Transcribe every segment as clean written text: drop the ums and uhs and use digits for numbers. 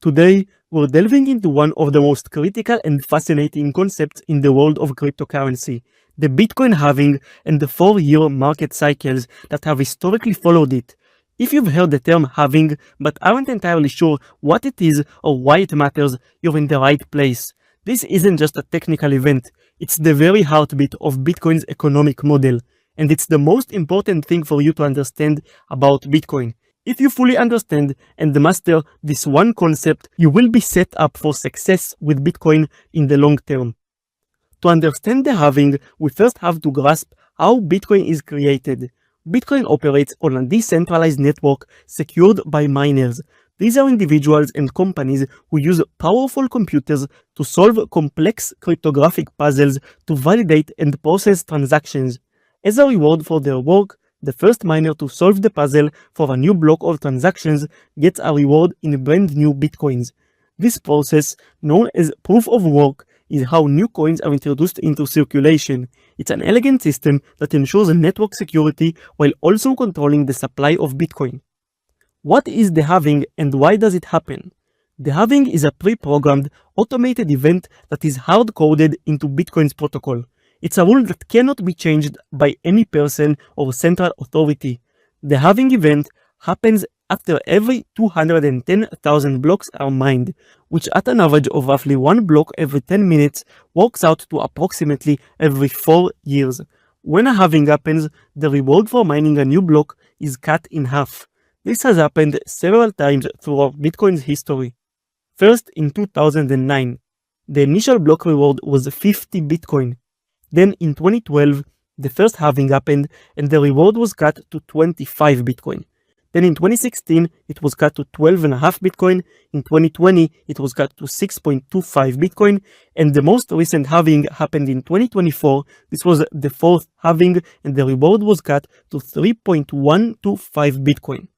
Today, we're delving into one of the most critical and fascinating concepts in the world of cryptocurrency, the Bitcoin halving and the 4-year market cycles that have historically followed it. If you've heard the term halving but aren't entirely sure what it is or why it matters, you're in the right place. This isn't just a technical event, it's the very heartbeat of Bitcoin's economic model, and it's the most important thing for you to understand about Bitcoin. If you fully understand and master this one concept, you will be set up for success with Bitcoin in the long term. To understand the halving, we first have to grasp how Bitcoin is created. Bitcoin operates on a decentralized network secured by miners. These are individuals and companies who use powerful computers to solve complex cryptographic puzzles to validate and process transactions. As a reward for their work, the first miner to solve the puzzle for a new block of transactions gets a reward in brand new bitcoins. This process, known as proof of work, is how new coins are introduced into circulation. It's an elegant system that ensures network security while also controlling the supply of Bitcoin. What is the halving and why does it happen? The halving is a pre-programmed, automated event that is hard-coded into Bitcoin's protocol. It's a rule that cannot be changed by any person or central authority. The halving event happens after every 210,000 blocks are mined, which at an average of roughly 1 block every 10 minutes works out to approximately every 4 years. When a halving happens, the reward for mining a new block is cut in half. This has happened several times throughout Bitcoin's history. First, in 2009, the initial block reward was 50 Bitcoin. Then in 2012, the first halving happened and the reward was cut to 25 Bitcoin. Then in 2016, it was cut to 12.5 Bitcoin. In 2020, it was cut to 6.25 Bitcoin. And the most recent halving happened in 2024. This was the fourth halving and the reward was cut to 3.125 Bitcoin.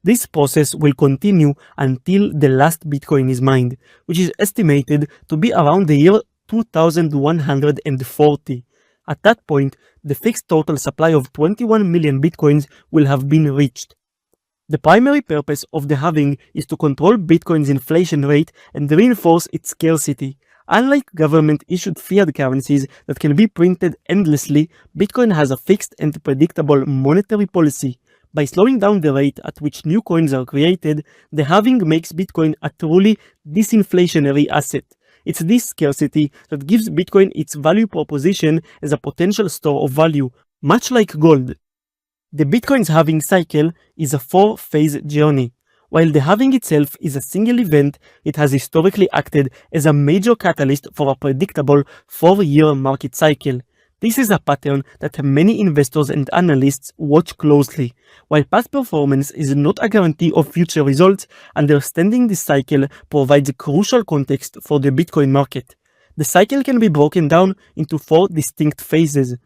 This process will continue until the last Bitcoin is mined, which is estimated to be around the year 2140. At that point, the fixed total supply of 21 million bitcoins will have been reached. The primary purpose of the halving is to control Bitcoin's inflation rate and reinforce its scarcity. Unlike government-issued fiat currencies that can be printed endlessly, Bitcoin has a fixed and predictable monetary policy. By slowing down the rate at which new coins are created, the halving makes Bitcoin a truly disinflationary asset. It's this scarcity that gives Bitcoin its value proposition as a potential store of value, much like gold. The Bitcoin's halving cycle is a 4-phase journey. While the halving itself is a single event, it has historically acted as a major catalyst for a predictable 4-year market cycle. This is a pattern that many investors and analysts watch closely. While past performance is not a guarantee of future results, understanding this cycle provides crucial context for the Bitcoin market. The cycle can be broken down into 4 distinct phases.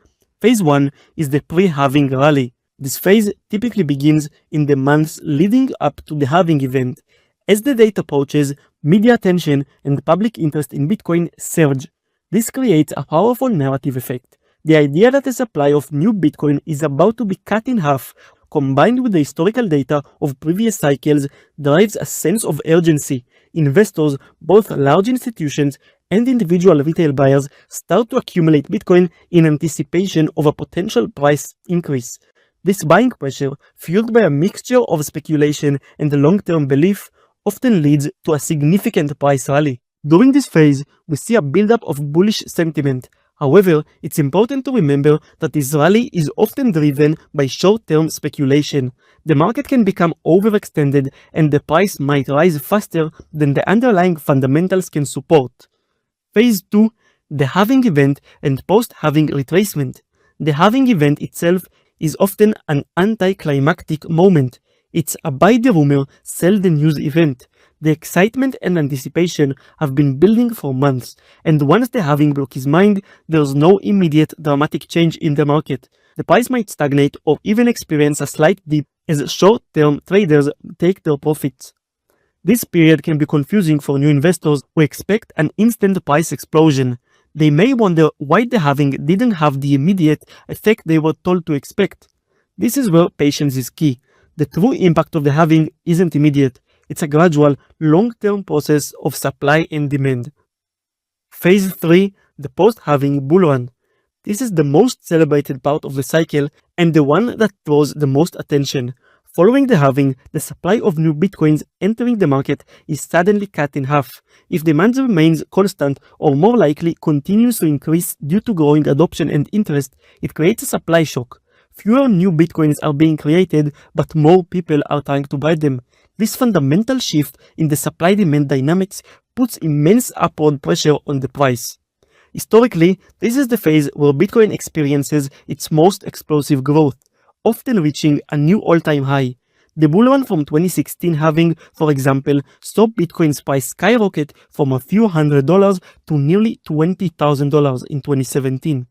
Phase 1 is the pre-halving rally. This phase typically begins in the months leading up to the halving event. As the date approaches, media attention and public interest in Bitcoin surge. This creates a powerful narrative effect. The idea that the supply of new Bitcoin is about to be cut in half, combined with the historical data of previous cycles, drives a sense of urgency. Investors, both large institutions and individual retail buyers, start to accumulate Bitcoin in anticipation of a potential price increase. This buying pressure, fueled by a mixture of speculation and long-term belief, often leads to a significant price rally. During this phase, we see a buildup of bullish sentiment. However, it's important to remember that this rally is often driven by short-term speculation. The market can become overextended and the price might rise faster than the underlying fundamentals can support. Phase 2, the halving event and post-halving retracement. The halving event itself is often an anticlimactic moment. It's a buy the rumor, sell the news event. The excitement and anticipation have been building for months, and once the halving block is mined, there's no immediate dramatic change in the market. The price might stagnate or even experience a slight dip as short-term traders take their profits. This period can be confusing for new investors who expect an instant price explosion. They may wonder why the halving didn't have the immediate effect they were told to expect. This is where patience is key. The true impact of the halving isn't immediate. It's a gradual, long-term process of supply and demand. Phase 3, the post-halving bull run. This is the most celebrated part of the cycle and the one that draws the most attention. Following the halving, the supply of new bitcoins entering the market is suddenly cut in half. If demand remains constant or more likely continues to increase due to growing adoption and interest, it creates a supply shock. Fewer new bitcoins are being created, but more people are trying to buy them. This fundamental shift in the supply-demand dynamics puts immense upward pressure on the price. Historically, this is the phase where Bitcoin experiences its most explosive growth, often reaching a new all-time high. The bull run from 2016 halving, for example, saw Bitcoin's price skyrocket from a few $100s to nearly $20,000 in 2017.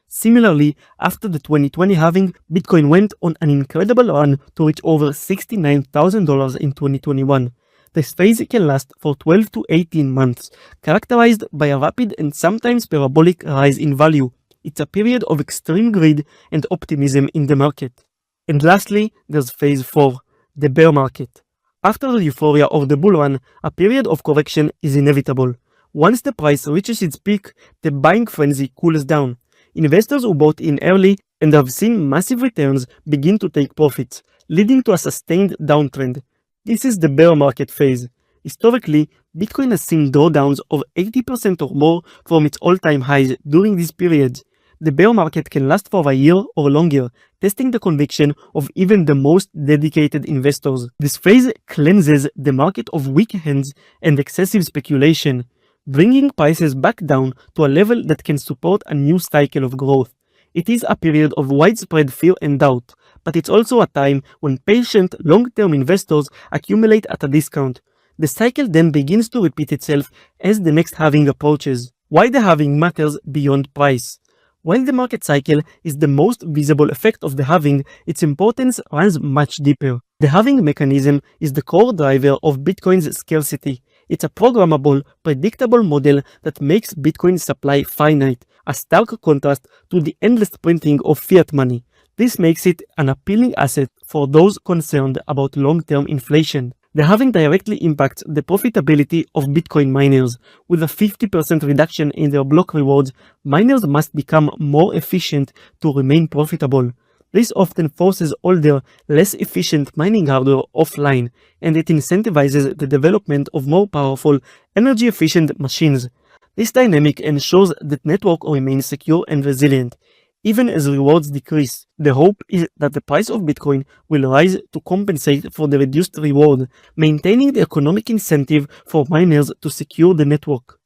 Similarly, after the 2020 halving, Bitcoin went on an incredible run to reach over $69,000 in 2021. This phase can last for 12 to 18 months, characterized by a rapid and sometimes parabolic rise in value. It's a period of extreme greed and optimism in the market. And lastly, there's phase 4, the bear market. After the euphoria of the bull run, a period of correction is inevitable. Once the price reaches its peak, the buying frenzy cools down. Investors who bought in early and have seen massive returns begin to take profits, leading to a sustained downtrend. This is the bear market phase. Historically, Bitcoin has seen drawdowns of 80% or more from its all-time highs during this period. The bear market can last for a year or longer, testing the conviction of even the most dedicated investors. This phase cleanses the market of weak hands and excessive speculation, bringing prices back down to a level that can support a new cycle of growth. It is a period of widespread fear and doubt, but it's also a time when patient, long-term investors accumulate at a discount. The cycle then begins to repeat itself as the next halving approaches. Why the halving matters beyond price? While the market cycle is the most visible effect of the halving, its importance runs much deeper. The halving mechanism is the core driver of Bitcoin's scarcity. It's a programmable, predictable model that makes Bitcoin's supply finite, a stark contrast to the endless printing of fiat money. This makes it an appealing asset for those concerned about long-term inflation. The halving directly impacts the profitability of Bitcoin miners. With a 50% reduction in their block rewards, miners must become more efficient to remain profitable. This often forces older, less efficient mining hardware offline, and it incentivizes the development of more powerful, energy-efficient machines. This dynamic ensures that network remains secure and resilient. Even as rewards decrease, the hope is that the price of Bitcoin will rise to compensate for the reduced reward, maintaining the economic incentive for miners to secure the network.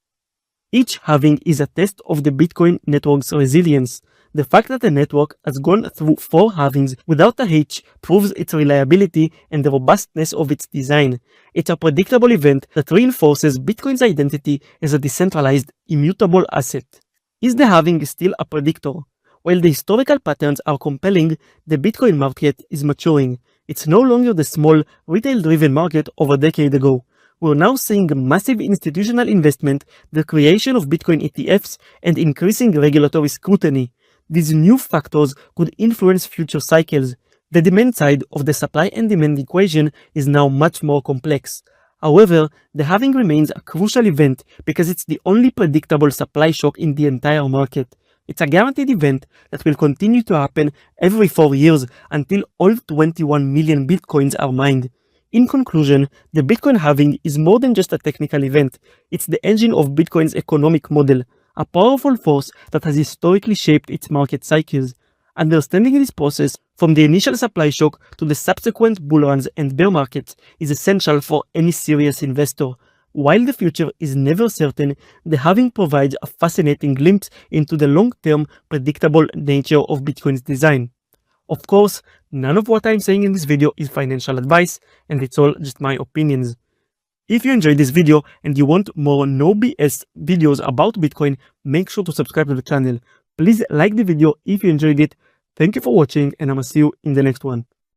Each halving is a test of the Bitcoin network's resilience. The fact that the network has gone through 4 halvings without a hitch proves its reliability and the robustness of its design. It's a predictable event that reinforces Bitcoin's identity as a decentralized, immutable asset. Is the halving still a predictor? While the historical patterns are compelling, the Bitcoin market is maturing. It's no longer the small, retail-driven market of a decade ago. We're now seeing massive institutional investment, the creation of Bitcoin ETFs, and increasing regulatory scrutiny. These new factors could influence future cycles. The demand side of the supply and demand equation is now much more complex. However, the halving remains a crucial event because it's the only predictable supply shock in the entire market. It's a guaranteed event that will continue to happen every 4 years until all 21 million bitcoins are mined. In conclusion, the Bitcoin halving is more than just a technical event. It's the engine of Bitcoin's economic model, a powerful force that has historically shaped its market cycles. Understanding this process, from the initial supply shock to the subsequent bull runs and bear markets, is essential for any serious investor. While the future is never certain, the halving provides a fascinating glimpse into the long-term, predictable nature of Bitcoin's design. Of course, none of what I'm saying in this video is financial advice, and it's all just my opinions. If you enjoyed this video and you want more no BS videos about Bitcoin, make sure to subscribe to the channel. Please like the video if you enjoyed it. Thank you for watching, and I'ma see you in the next one.